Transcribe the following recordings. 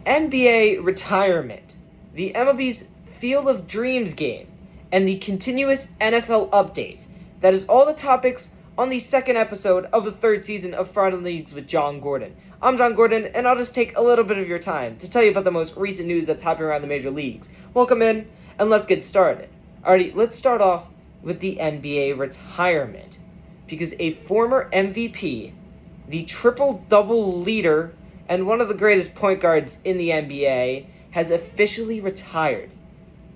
NBA retirement, the MLB's Field of Dreams game, and the continuous NFL updates. That is all the topics on the second episode of the third season of Friday Leagues with Jon Gordon. I'm Jon Gordon, and I'll just take a little bit of your time to tell you about the most recent news that's happening around the major leagues. Welcome in, and let's get started. Alrighty, let's start off with the NBA retirement, because a former MVP, the triple-double leader, and one of the greatest point guards in the NBA, has officially retired.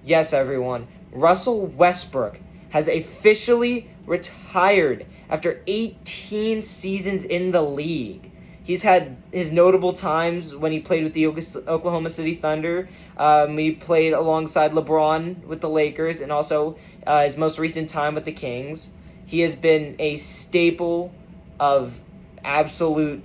Yes, everyone, Russell Westbrook has officially retired after 18 seasons in the league. He's had his notable times when he played with the Oklahoma City Thunder. He played alongside LeBron with the Lakers, and also his most recent time with the Kings. He has been a staple of absolute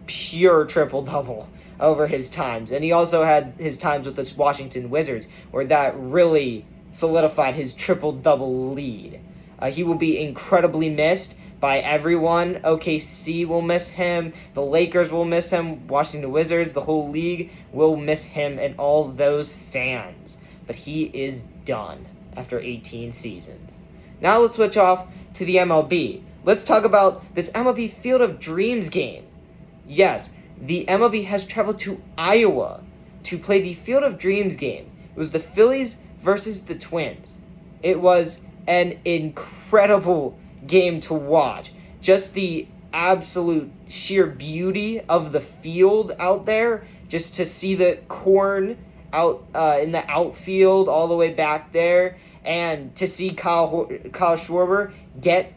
pure triple-double over his times. And he also had his times with the Washington Wizards, where that really solidified his triple-double lead. He will be incredibly missed by everyone. OKC will miss him. The Lakers will miss him. Washington Wizards, the whole league will miss him and all those fans. But he is done after 18 seasons. Now let's switch off to the MLB. Let's talk about this MLB Field of Dreams game. Yes, the MLB has traveled to Iowa to play the Field of Dreams game. It was the Phillies versus the Twins. It was an incredible game to watch. Just the absolute sheer beauty of the field out there, just to see the corn out in the outfield all the way back there, and to see Kyle Schwarber get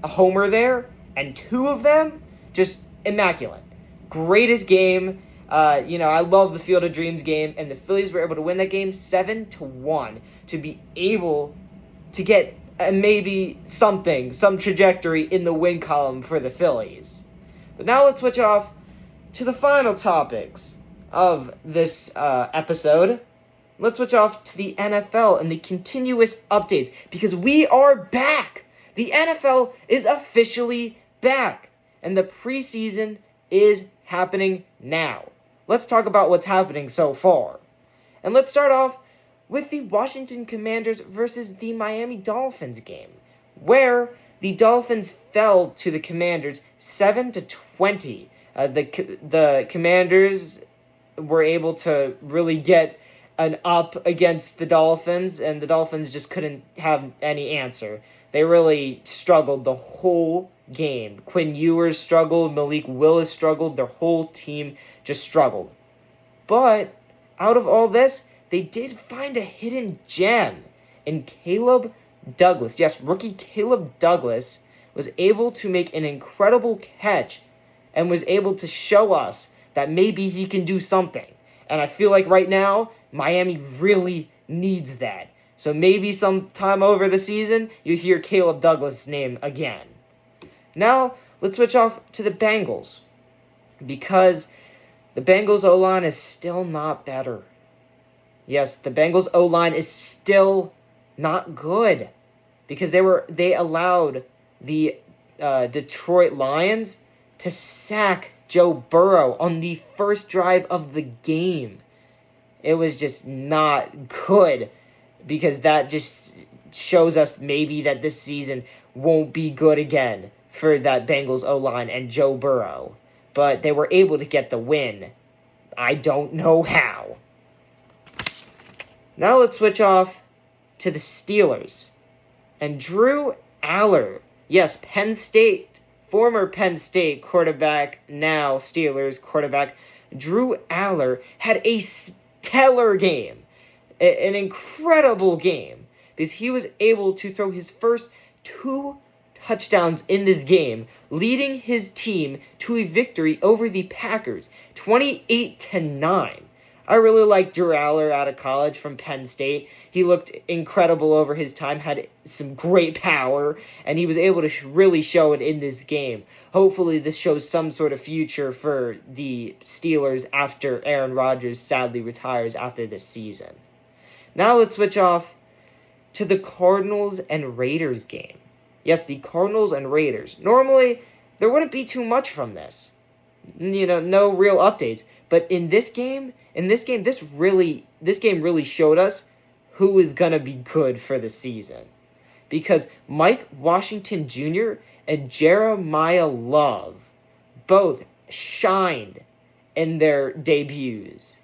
a homer there, and two of them, just immaculate. Greatest game. I love the Field of Dreams game, and the Phillies were able to win that game 7-1 to be able to get maybe some trajectory in the win column for the Phillies. But now let's switch off to the final topics of this episode. Let's switch off to the NFL and the continuous updates, because we are back. The NFL is officially back, and the preseason is happening now. Let's talk about what's happening so far. And let's start off with the Washington Commanders versus the Miami Dolphins game, where the Dolphins fell to the Commanders 7-20. The Commanders were able to really get an up against the Dolphins, and the Dolphins just couldn't have any answer. They really struggled the whole game. Quinn Ewers struggled, Malik Willis struggled, their whole team just struggled. But out of all this, they did find a hidden gem in Caleb Douglas. Yes, rookie Caleb Douglas was able to make an incredible catch and was able to show us that maybe he can do something. And I feel like right now, Miami really needs that. So maybe sometime over the season, you hear Caleb Douglas' name again. Now, let's switch off to the Bengals, because the Bengals O-line is still not better. Yes, the Bengals O-line is still not good, because they allowed the Detroit Lions to sack Joe Burrow on the first drive of the game. It was just not good, because that just shows us maybe that this season won't be good again for that Bengals O-line and Joe Burrow. But they were able to get the win. I don't know how. Now let's switch off to the Steelers. And Drew Aller, yes, former Penn State quarterback, now Steelers quarterback, Drew Aller had a stellar game. An incredible game, because he was able to throw his first 2 touchdowns in this game, leading his team to a victory over the Packers, 28-9. I really like Drew Aller out of college from Penn State. He looked incredible over his time, had some great power, and he was able to really show it in this game. Hopefully this shows some sort of future for the Steelers after Aaron Rodgers sadly retires after this season. Now let's switch off to the Cardinals and Raiders game. Yes, the Cardinals and Raiders. Normally, there wouldn't be too much from this. No real updates. But in this game, in this game, this game really showed us who is gonna be good for the season. Because Mike Washington Jr. and Jeremiah Love both shined in their debuts.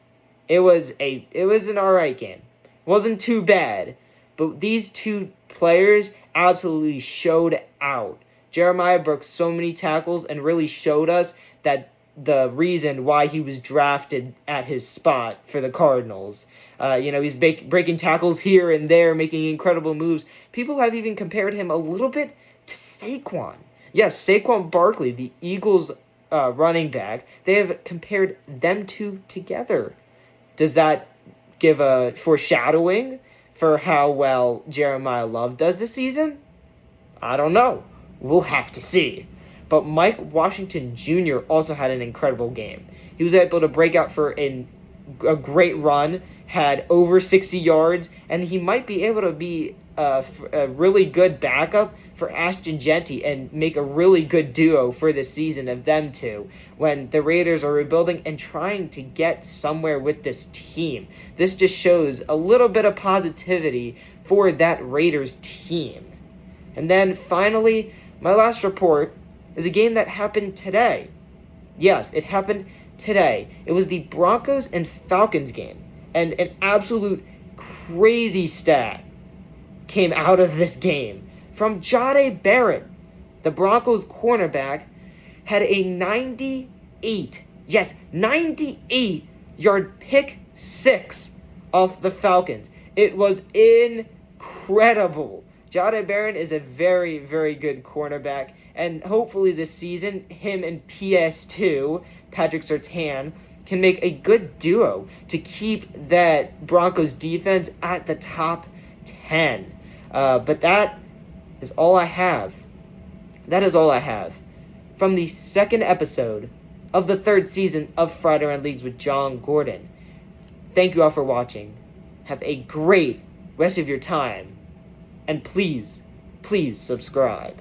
It was an alright game. Wasn't too bad. But these two players absolutely showed out. Jeremiah broke so many tackles and really showed us that the reason why he was drafted at his spot for the Cardinals. He's breaking tackles here and there, making incredible moves. People have even compared him a little bit to Saquon. Yes, Saquon Barkley, the Eagles running back. They have compared them two together. Does that give a foreshadowing for how well Jeremiah Love does this season? I don't know. We'll have to see. But Mike Washington Jr. also had an incredible game. He was able to break out for a great run, had over 60 yards, and he might be able to be a really good backup for Ashton Jeanty and make a really good duo for the season of them two when the Raiders are rebuilding and trying to get somewhere with this team. This just shows a little bit of positivity for that Raiders team. And then finally, my last report is a game that happened today. Yes, it happened today. It was the Broncos and Falcons game. And an absolute crazy stat came out of this game from Jahdae Barrett. The Broncos cornerback had a 98 yard pick six off the Falcons. It was incredible. Jahdae Barrett is a very, very good cornerback, and hopefully this season, him and PS2, Patrick Surtain, can make a good duo to keep that Broncos defense at the top 10. But that is all I have. That is all I have from the second episode of the third season of Friday Round Leagues with Jon Gordon. Thank you all for watching. Have a great rest of your time. And please, please subscribe.